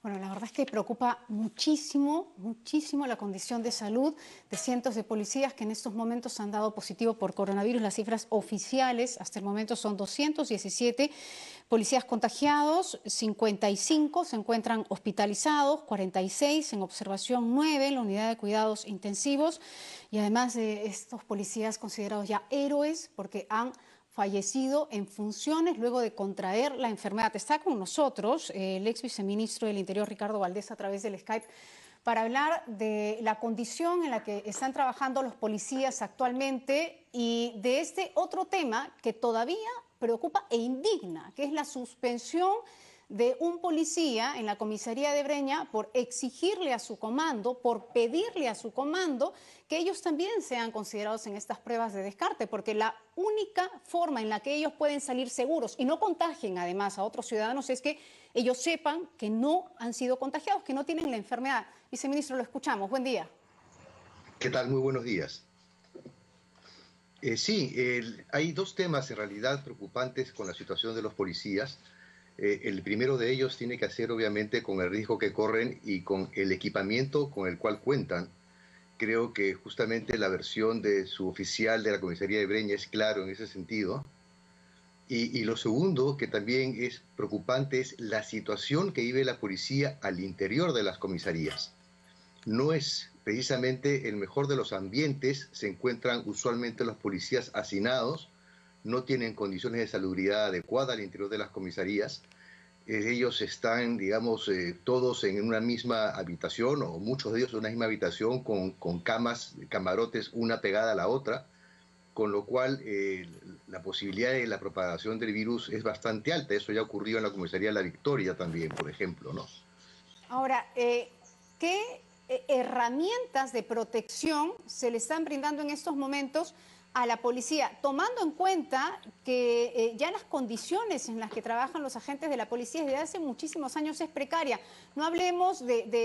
Bueno, la verdad es que preocupa muchísimo, muchísimo la condición de salud de cientos de policías que en estos momentos han dado positivo por coronavirus. Las cifras oficiales hasta el momento son 217 policías contagiados, 55 se encuentran hospitalizados, 46 en observación, 9 en la unidad de cuidados intensivos, y además de estos policías considerados ya héroes porque han fallecido en funciones luego de contraer la enfermedad. Está con nosotros el ex viceministro del Interior, Ricardo Valdés, a través del Skype, para hablar de la condición en la que están trabajando los policías actualmente y de este otro tema que todavía preocupa e indigna, que es la suspensión de un policía en la comisaría de Breña por exigirle a su comando, por pedirle a su comando que ellos también sean considerados en estas pruebas de descarte, porque la única forma en la que ellos pueden salir seguros y no contagien además a otros ciudadanos es que ellos sepan que no han sido contagiados, que no tienen la enfermedad. Viceministro, lo escuchamos. Buen día. ¿Qué tal? Muy buenos días. Hay dos temas en realidad preocupantes con la situación de los policías. El primero de ellos tiene que hacer obviamente con el riesgo que corren y con el equipamiento con el cual cuentan. Creo que justamente la versión de su oficial de la comisaría de Breña es claro en ese sentido. Y lo segundo, que también es preocupante, es la situación que vive la policía al interior de las comisarías. No es precisamente el mejor de los ambientes, se encuentran usualmente los policías hacinados, no tienen condiciones de salubridad adecuada al interior de las comisarías. Ellos están, digamos, todos en una misma habitación, o muchos de ellos en una misma habitación, con camas, camarotes, una pegada a la otra, con lo cual la posibilidad de la propagación del virus es bastante alta. Eso ya ocurrió en la comisaría de La Victoria también, por ejemplo, ¿no? Ahora, ¿qué herramientas de protección se le están brindando en estos momentos a la policía, tomando en cuenta que ya las condiciones en las que trabajan los agentes de la policía desde hace muchísimos años es precaria? No hablemos del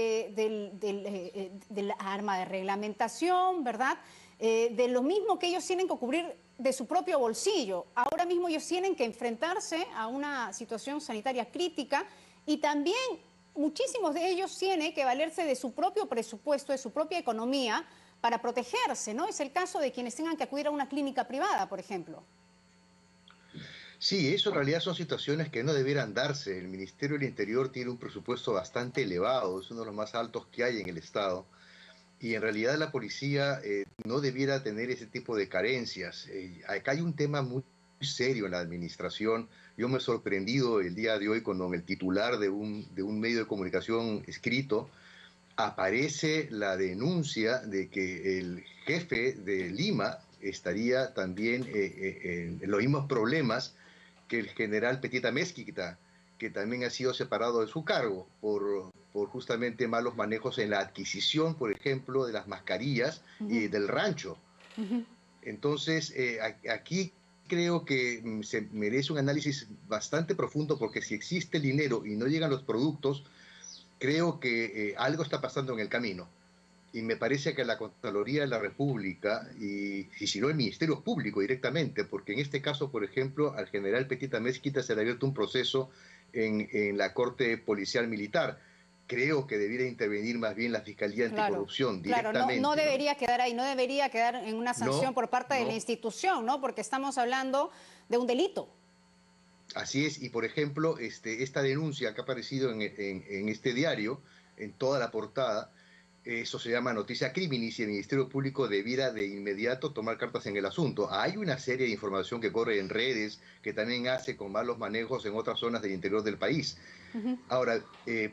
arma de reglamentación, ¿verdad? De lo mismo que ellos tienen que cubrir de su propio bolsillo. Ahora mismo ellos tienen que enfrentarse a una situación sanitaria crítica y también muchísimos de ellos tienen que valerse de su propio presupuesto, de su propia economía, para protegerse, ¿no? Es el caso de quienes tengan que acudir a una clínica privada, por ejemplo. Sí, eso en realidad son situaciones que no debieran darse. El Ministerio del Interior tiene un presupuesto bastante elevado, es uno de los más altos que hay en el Estado, y en realidad la policía no debiera tener ese tipo de carencias. Acá hay un tema muy serio en la administración. Yo me he sorprendido el día de hoy cuando en el titular de un medio de comunicación escrito aparece la denuncia de que el jefe de Lima estaría también en los mismos problemas que el general Petita Mezquita, que también ha sido separado de su cargo por justamente malos manejos en la adquisición, por ejemplo, de las mascarillas y del rancho. Entonces, aquí creo que se merece un análisis bastante profundo, porque si existe el dinero y no llegan los productos, creo que algo está pasando en el camino. Y me parece que la Contraloría de la República, y si no el Ministerio Público directamente, porque en este caso, por ejemplo, al general Petita Mezquita se le ha abierto un proceso en la Corte Policial Militar. Creo que debiera intervenir más bien la Fiscalía Claro, Anticorrupción claro, no directamente, ¿no? debería quedar ahí, no debería quedar en una sanción No, por parte de la no. institución, ¿no? Porque estamos hablando de un delito. Así es, y por ejemplo, esta denuncia que ha aparecido en este diario, en toda la portada, eso se llama noticia criminis, y el Ministerio Público debiera de inmediato tomar cartas en el asunto. Hay una serie de información que corre en redes, que también hace con malos manejos en otras zonas del interior del país. Ahora,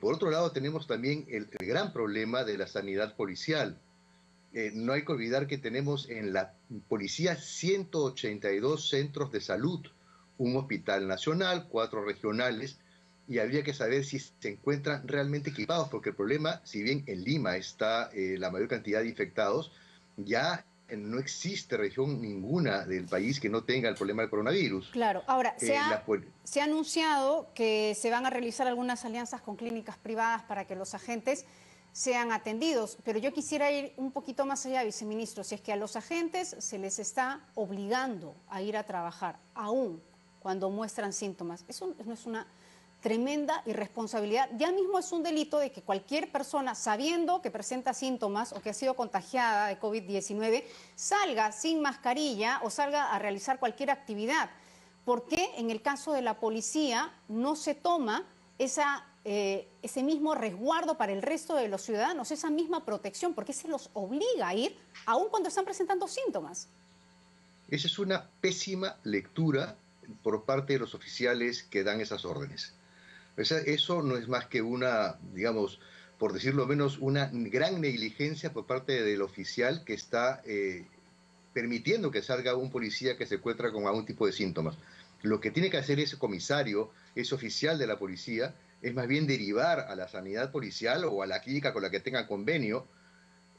por otro lado, tenemos también el gran problema de la sanidad policial. No hay que olvidar que tenemos en la policía 182 centros de salud, un hospital nacional, 4 regionales, y habría que saber si se encuentran realmente equipados, porque el problema, si bien en Lima está la mayor cantidad de infectados, ya no existe región ninguna del país que no tenga el problema del coronavirus. Claro, ahora, Eh, la, se ha anunciado que se van a realizar algunas alianzas con clínicas privadas para que los agentes sean atendidos, pero yo quisiera ir un poquito más allá, viceministro, si es que a los agentes se les está obligando a ir a trabajar, aún cuando muestran síntomas. Eso no es una tremenda irresponsabilidad. Ya mismo es un delito de que cualquier persona, sabiendo que presenta síntomas o que ha sido contagiada de COVID-19, salga sin mascarilla o salga a realizar cualquier actividad. ¿Por qué en el caso de la policía no se toma ese mismo resguardo para el resto de los ciudadanos, esa misma protección? ¿Por qué se los obliga a ir aun cuando están presentando síntomas? Esa es una pésima lectura por parte de los oficiales que dan esas órdenes. O sea, eso no es más que una, digamos, por decirlo menos, una gran negligencia por parte del oficial que está permitiendo que salga un policía que se encuentra con algún tipo de síntomas. Lo que tiene que hacer ese comisario, ese oficial de la policía, es más bien derivar a la sanidad policial o a la clínica con la que tenga convenio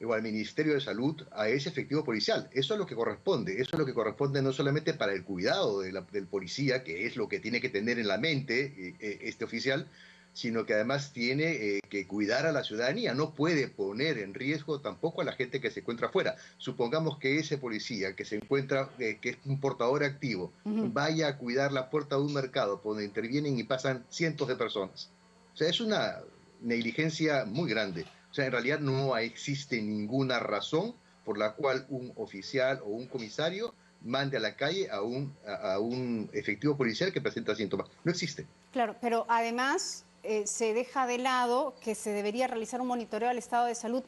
o al Ministerio de Salud a ese efectivo policial. Eso es lo que corresponde. Eso es lo que corresponde no solamente para el cuidado del policía, que es lo que tiene que tener en la mente este oficial, sino que además tiene que cuidar a la ciudadanía. No puede poner en riesgo tampoco a la gente que se encuentra afuera. Supongamos que ese policía que se encuentra, que es un portador activo, vaya a cuidar la puerta de un mercado donde intervienen y pasan cientos de personas. O sea, es una negligencia muy grande. O sea, en realidad no existe ninguna razón por la cual un oficial o un comisario mande a la calle a un efectivo policial que presenta síntomas. No existe. Claro, pero además se deja de lado que se debería realizar un monitoreo al estado de salud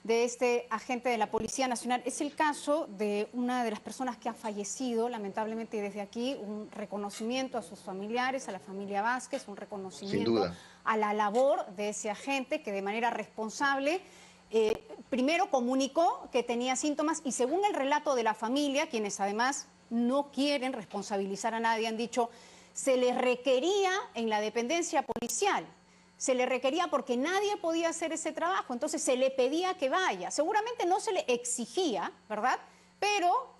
de este agente de la Policía Nacional. Es el caso de una de las personas que ha fallecido, lamentablemente, y desde aquí un reconocimiento a sus familiares, a la familia Vázquez, un reconocimiento a la labor de ese agente que de manera responsable primero comunicó que tenía síntomas y según el relato de la familia, quienes además no quieren responsabilizar a nadie, han dicho, se les requería en la dependencia policial. Se le requería porque nadie podía hacer ese trabajo, entonces se le pedía que vaya. Seguramente no se le exigía, ¿verdad? Pero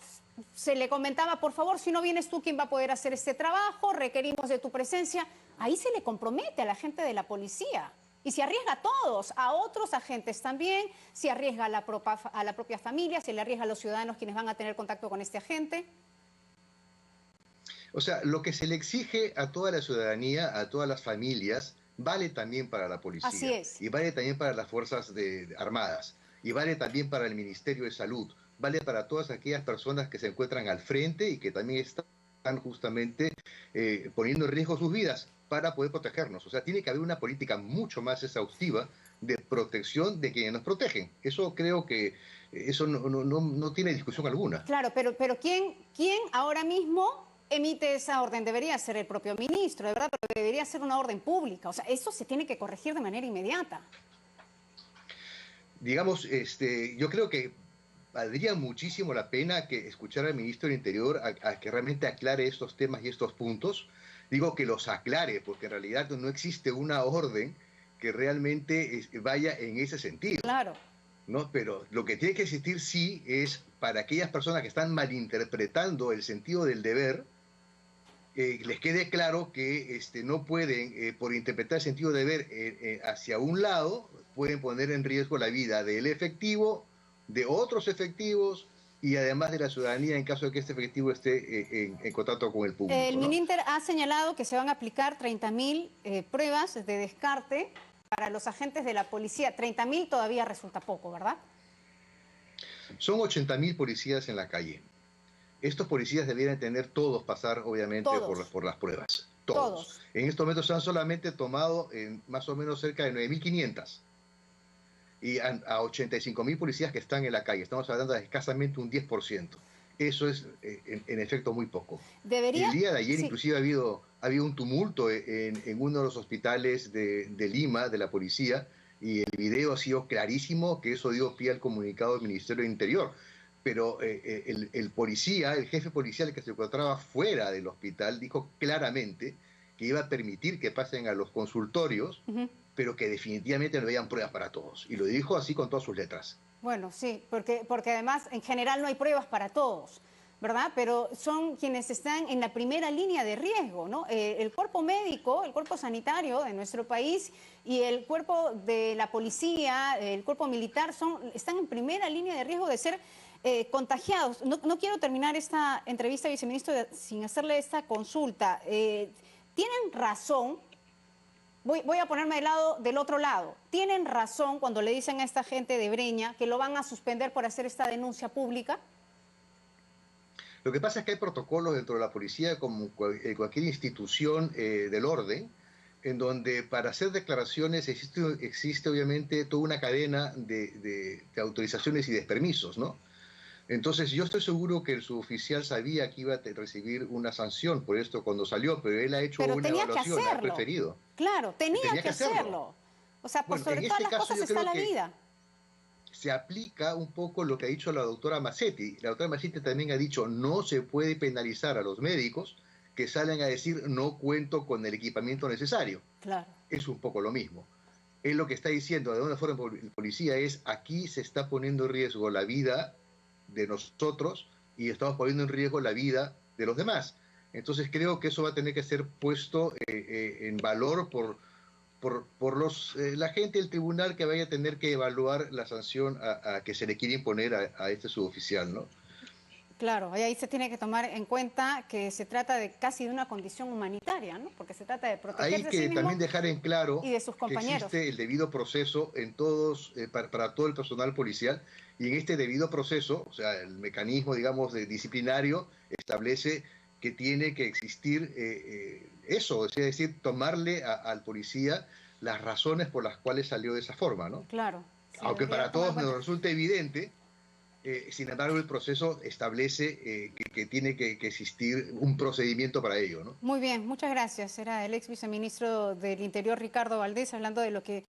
se le comentaba, por favor, si no vienes tú, ¿quién va a poder hacer este trabajo? Requerimos de tu presencia. Ahí se le compromete a la gente de la policía. Y se arriesga a todos, a otros agentes también, se arriesga a la propia familia, se le arriesga a los ciudadanos quienes van a tener contacto con este agente. O sea, lo que se le exige a toda la ciudadanía, a todas las familias, vale también para la policía. Así es. Y vale también para las Fuerzas Armadas. Y vale también para el Ministerio de Salud. Vale para todas aquellas personas que se encuentran al frente y que también están justamente poniendo en riesgo sus vidas para poder protegernos. O sea, tiene que haber una política mucho más exhaustiva de protección de quienes nos protegen. Eso creo que eso no tiene discusión alguna. Claro, pero ¿quién ahora mismo emite esa orden? Debería ser el propio ministro, de verdad, pero debería ser una orden pública. O sea, eso se tiene que corregir de manera inmediata. Digamos, yo creo que valdría muchísimo la pena que escuchar al ministro del Interior a que realmente aclare estos temas y estos puntos. Digo que los aclare, porque en realidad no existe una orden que realmente vaya en ese sentido. Claro. ¿No? Pero lo que tiene que existir sí es para aquellas personas que están malinterpretando el sentido del deber, les quede claro que no pueden, por interpretar el sentido de deber hacia un lado, pueden poner en riesgo la vida del efectivo, de otros efectivos y además de la ciudadanía en caso de que este efectivo esté en contacto con el público. El Mininter ha señalado que se van a aplicar 30.000 pruebas de descarte para los agentes de la policía. 30.000 todavía resulta poco, ¿verdad? Son 80.000 policías en la calle. Estos policías debieran tener todos pasar, obviamente, por las pruebas. Todos. En estos momentos se han solamente tomado más o menos cerca de 9.500. Y a 85.000 policías que están en la calle. Estamos hablando de escasamente un 10%. Eso es, en efecto, muy poco. El día de ayer, inclusive, ha habido un tumulto en uno de los hospitales de Lima, de la policía, y el video ha sido clarísimo que eso dio pie al comunicado del Ministerio del Interior. Pero el policía, el jefe policial que se encontraba fuera del hospital, dijo claramente que iba a permitir que pasen a los consultorios, pero que definitivamente no habían pruebas para todos. Y lo dijo así con todas sus letras. Bueno, sí, porque además en general no hay pruebas para todos, ¿verdad? Pero son quienes están en la primera línea de riesgo, ¿no? El cuerpo médico, el cuerpo sanitario de nuestro país y el cuerpo de la policía, el cuerpo militar, están en primera línea de riesgo de ser contagiados. No quiero terminar esta entrevista, viceministro, sin hacerle esta consulta. ¿Tienen razón voy a ponerme del otro lado. ¿Tienen razón cuando le dicen a esta gente de Breña que lo van a suspender por hacer esta denuncia pública? Lo que pasa es que hay protocolos dentro de la policía, como cualquier institución del orden, en donde para hacer declaraciones existe obviamente toda una cadena de autorizaciones y de permisos, ¿no? Entonces yo estoy seguro que el suboficial sabía que iba a recibir una sanción por esto cuando salió, pero él ha hecho Pero una tenía que evaluación, ha hacerlo. preferido. Claro, tenía Tenía que que hacerlo. hacerlo. O sea, por Bueno, sobre en todas este las caso cosas yo está creo la que vida. se aplica un poco lo que ha dicho la doctora Massetti. La doctora Massetti también ha dicho no se puede penalizar a los médicos que salen a decir no cuento con el equipamiento necesario. Claro. Es un poco lo mismo. Él lo que está diciendo de alguna forma el policía es aquí se está poniendo en riesgo la vida de nosotros y estamos poniendo en riesgo la vida de los demás. Entonces creo que eso va a tener que ser puesto en valor por la gente del tribunal que vaya a tener que evaluar la sanción a que se le quiere imponer a este suboficial, ¿no? Claro, y ahí se tiene que tomar en cuenta que se trata de casi de una condición humanitaria, ¿no? Porque se trata de Hay protegerse a sí que mismo también dejar en claro y de sus que compañeros. existe el debido proceso en todos, para todo el personal policial, y en este debido proceso, o sea, el mecanismo, digamos, de disciplinario establece que tiene que existir eso, es decir, tomarle al policía las razones por las cuales salió de esa forma, ¿no? Claro, se Aunque debería para tomar en todos nos cuenta. resulta evidente, sin embargo, el proceso establece que tiene que existir un procedimiento para ello, ¿no? Muy bien, muchas gracias. Era el ex viceministro del Interior, Ricardo Valdés, hablando de lo que